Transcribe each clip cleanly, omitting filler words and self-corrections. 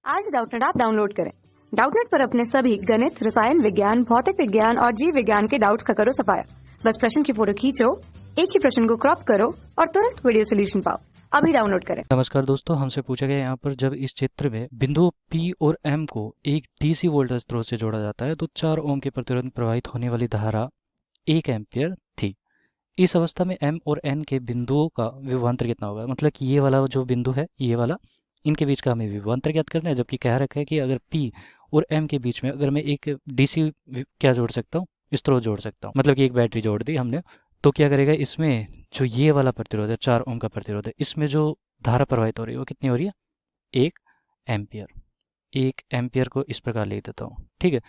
आज Doubtnut app download करें। Doubtnut पर अपने सभी गणित, रसायन विज्ञान, भौतिक विज्ञान और जीव विज्ञान के डाउट्स का करो सफाया। बस प्रश्न की फोटो खींचो, एक ही प्रश्न को क्रॉप करो और तुरंत वीडियो सोल्यूशन पाओ। अभी डाउनलोड करें। नमस्कार दोस्तों, हमसे पूछा गया यहाँ पर जब इस चित्र में बिंदु P और M को एक डीसी वोल्टेज स्रोत से जोड़ा जाता है तो 4 ओम के प्रतिरोध में प्रवाहित होने वाली धारा 1 एम्पियर थी। इस अवस्था में M और N के बिंदुओं का विभवांतर कितना होगा? मतलब कि ये वाला जो बिंदु है, ये वाला, इनके बीच का हमें विभवांतर ज्ञात करना है। जबकि कह रखा है कि अगर P और M के बीच में अगर मैं एक डीसी क्या जोड़ सकता हूँ, स्रोत जोड़ सकता हूँ, मतलब कि एक बैटरी जोड़ दी हमने, तो क्या करेगा, इसमें जो ये वाला प्रतिरोध है 4 ओम का प्रतिरोध है, इसमें जो धारा प्रवाहित हो रही है वो कितनी हो रही है? 1 एम्पियर। 1 एम्पियर को इस प्रकार लिख देता हूँ, ठीक है।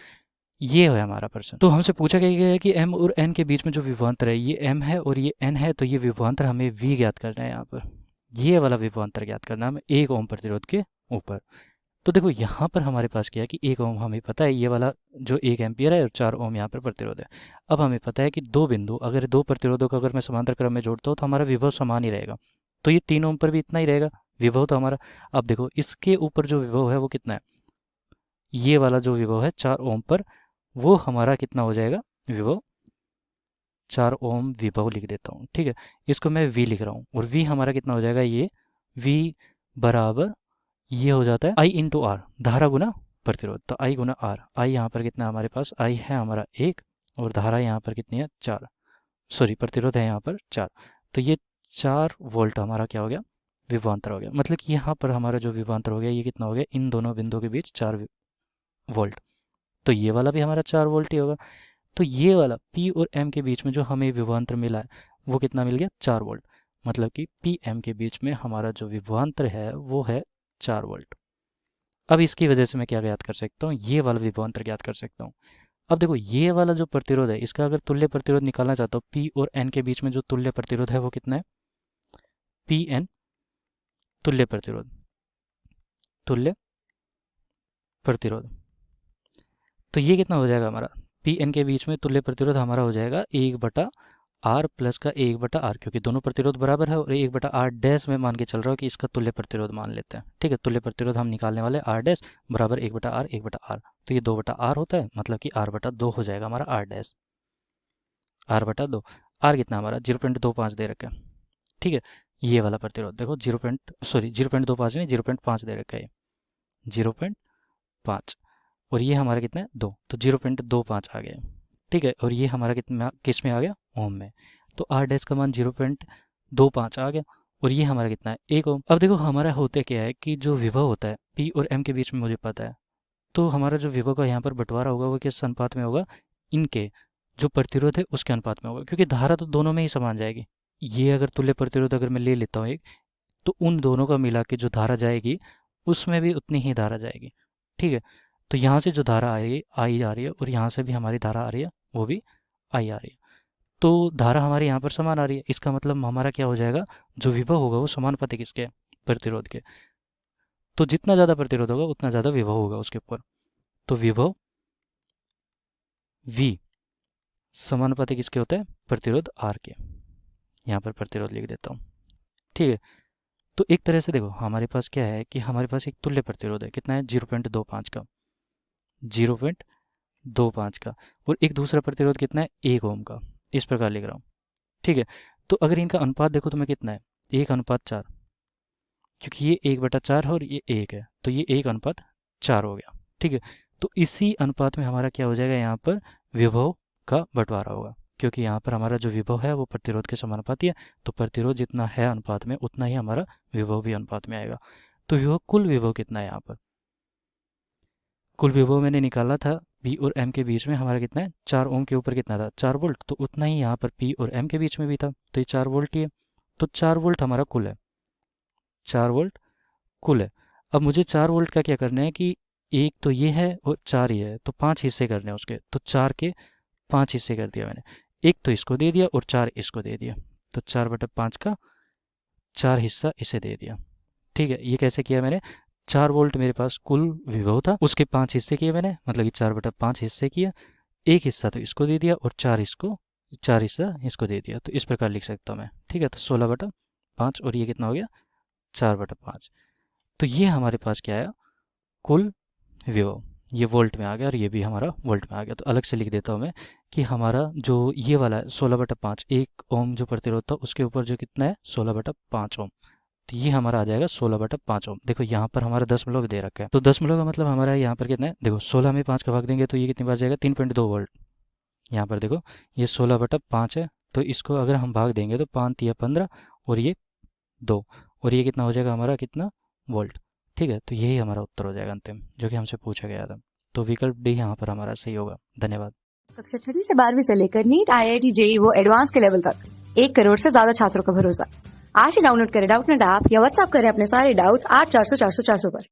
ये है हमारा प्रश्न। तो हमसे पूछा गया है कि M और N के बीच में जो विभवांतर है, ये M है और ये N है, तो ये विभवांतर हमें V ज्ञात करना है। यहाँ पर ये वाला विभवांतर ज्ञात करना है हमें 1 ओम प्रतिरोध के ऊपर। तो देखो यहाँ पर हमारे पास क्या है कि 1 ओम हमें पता है, ये वाला जो 1 एम्पियर है और 4 ओम यहाँ पर प्रतिरोध है। अब हमें पता है कि दो बिंदु, अगर दो प्रतिरोधों को अगर मैं समांतर क्रम में जोड़ता हूँ तो हमारा विभव समान ही रहेगा। तो ये 3 ओम पर भी इतना ही रहेगा विभव तो हमारा। अब देखो इसके ऊपर जो विभव है वो कितना है, ये वाला जो विभव है 4 ओम पर, वो हमारा कितना हो जाएगा विभव? 4 ओम विभव लिख देता हूँ, ठीक है। इसको मैं V लिख रहा हूँ और V हमारा कितना हो जाएगा, ये V बराबर ये हो जाता है I इंटू आर, धारा गुना प्रतिरोध। तो I गुना आर, I यहाँ पर कितना है हमारे पास, I है हमारा 1 और धारा यहाँ पर कितनी है 4, सॉरी प्रतिरोध है यहाँ पर 4। तो ये 4 वोल्ट हमारा क्या हो गया, विभवांतर हो गया। मतलब कि यहाँ पर हमारा जो विभवांतर हो गया ये कितना हो गया, इन दोनों बिंदुओं के बीच 4 वोल्ट। तो ये वाला भी हमारा 4 वोल्ट ही होगा। तो ये वाला P और M के बीच में जो हमें विभवांतर मिला है वो कितना मिल गया, 4 वोल्ट। मतलब कि P M के बीच में हमारा जो विभवांतर है वो है 4 वोल्ट। अब इसकी वजह से मैं क्या ज्ञात कर सकता हूँ, ये वाला विभवांतर ज्ञात कर सकता हूँ। अब देखो ये वाला जो प्रतिरोध है, इसका अगर तुल्य प्रतिरोध निकालना चाहता हूँ, P और N के बीच में जो तुल्य प्रतिरोध है वो कितना है, PN तुल्य प्रतिरोध, तुल्य प्रतिरोध। तो ये कितना हो जाएगा हमारा, पी एन के बीच में तुल्य प्रतिरोध हमारा हो जाएगा 1/r प्लस का 1/r, क्योंकि दोनों प्रतिरोध बराबर है। और 1/r डैश में मान के चल रहा हूँ कि इसका तुल्य प्रतिरोध मान लेते हैं, ठीक है। तुल्य प्रतिरोध हम निकालने वाले r डैश बराबर 1/r 1/r, तो ये 2/r होता है, मतलब कि r/2 हो जाएगा हमारा r डैश, r/2। r कितना हमारा 0.25 दे रखा है, ठीक है। ये वाला प्रतिरोध देखो 0.25 नहीं, 0.5 दे रखा है, 0.5। और ये हमारा कितना है 2, तो 0.25 आ गया, ठीक है। और ये हमारा कितना किस में आ गया, ओम में। तो आर डैश का मान 0.25 आ गया और ये हमारा कितना है 1 ओम। अब देखो हमारा होता क्या है कि जो विभव होता है पी और एम के बीच में मुझे पता है, तो हमारा जो विभव का यहाँ पर बंटवारा होगा वो किस अनुपात में होगा, इनके जो प्रतिरोध है उसके अनुपात में होगा, क्योंकि धारा तो दोनों में ही समान जाएगी। ये अगर तुल्य प्रतिरोध अगर मैं ले लेता हूँ एक, तो उन दोनों का मिला के जो धारा जाएगी उसमें भी उतनी ही धारा जाएगी, ठीक है। तो यहाँ से जो धारा आई आ रही है और यहाँ से भी हमारी धारा आ रही है, वो भी आई आ रही है। तो धारा हमारे यहाँ पर समान आ रही है, इसका मतलब हमारा क्या हो जाएगा, जो विभव होगा वो समानुपातिक किसके, प्रतिरोध के। तो जितना ज़्यादा प्रतिरोध होगा उतना ज़्यादा विभव होगा उसके ऊपर। तो विभव V समानुपातिक किसके होता है, प्रतिरोध R के। यहाँ पर प्रतिरोध लिख देता हूँ, ठीक है। तो एक तरह से देखो हमारे पास क्या है कि हमारे पास एक तुल्य प्रतिरोध है, कितना है 0.25 का, 0.25 का। और एक दूसरा प्रतिरोध कितना है 1 ओम का, इस प्रकार लिख रहा हूँ, ठीक है। तो अगर इनका अनुपात देखो तो मैं कितना है 1:4, क्योंकि ये 1/4 है और ये 1 है, तो ये 1:4 हो गया, ठीक है। तो इसी अनुपात में हमारा क्या हो जाएगा, यहाँ पर विभव का बंटवारा होगा, क्योंकि यहाँ पर हमारा जो विभव है वो प्रतिरोध के समानुपाती है। तो प्रतिरोध जितना है अनुपात में उतना ही हमारा विभव भी अनुपात में आएगा। तो विभव, कुल विभव कितना है यहाँ पर, कुल विभव मैंने निकाला था पी और एम के बीच में हमारा कितना है, 4 ओम के ऊपर कितना था 4 वोल्ट, तो उतना ही यहाँ पर पी और एम के बीच में भी था, तो ये 4 वोल्ट ही है। तो 4 वोल्ट हमारा कुल है, 4 वोल्ट कुल है। अब मुझे 4 वोल्ट का क्या करना है कि एक तो ये है और 4 ये है, तो 5 हिस्से करने हैं उसके, तो 4 के 5 हिस्से कर दिया मैंने। एक तो इसको दे दिया और 4 इसको दे दिया, तो 4/5 का 4 हिस्सा इसे दे दिया, ठीक है। ये कैसे किया मैंने, 4 वोल्ट मेरे पास कुल विभव था, उसके 5 हिस्से किए मैंने, मतलब कि 4/5 हिस्से किया। एक हिस्सा तो इसको दे दिया और 4 हिस्सा इसको दे दिया, तो इस प्रकार लिख सकता हूँ मैं, ठीक है। तो 16/5 और ये कितना हो गया 4/5। तो ये हमारे पास क्या आया, कुल विभव, ये वोल्ट में आ गया और ये भी हमारा वोल्ट में आ गया। तो अलग से लिख देता हूँ मैं कि हमारा जो ये वाला है 16/5, 1 ओम जो प्रतिरोध था उसके ऊपर जो कितना है 16/5 ओम, तो ये हमारा आ जाएगा 16/5 ओम। देखो यहाँ पर हमारा दशमलव दे रखा है, तो दशमलव का मतलब हमारा यहाँ पर कितना है, देखो 16 में 5 का भाग देंगे तो ये कितनी बार जाएगा 3.2 वोल्ट। यहाँ पर देखो ये 16/5 है, तो इसको अगर हम भाग देंगे तो 5 या 15 और ये 2, और ये कितना हो जाएगा हमारा, कितना वोल्ट। ठीक है, तो यही हमारा उत्तर हो जाएगा अंतिम, जो कि हमसे पूछा गया था। तो विकल्प डी यहाँ पर हमारा सही होगा। धन्यवाद। कक्षा 6वीं से 12वीं से लेकर नीट, IIT, JEE वो एडवांस के लेवल तक 1 करोड़ से ज्यादा छात्रों का भरोसा। आज ही डाउनलोड करें डाउटनेट ऐप या व्हाट्सएप करें अपने सारे डाउट्स 8400 400 400 पर।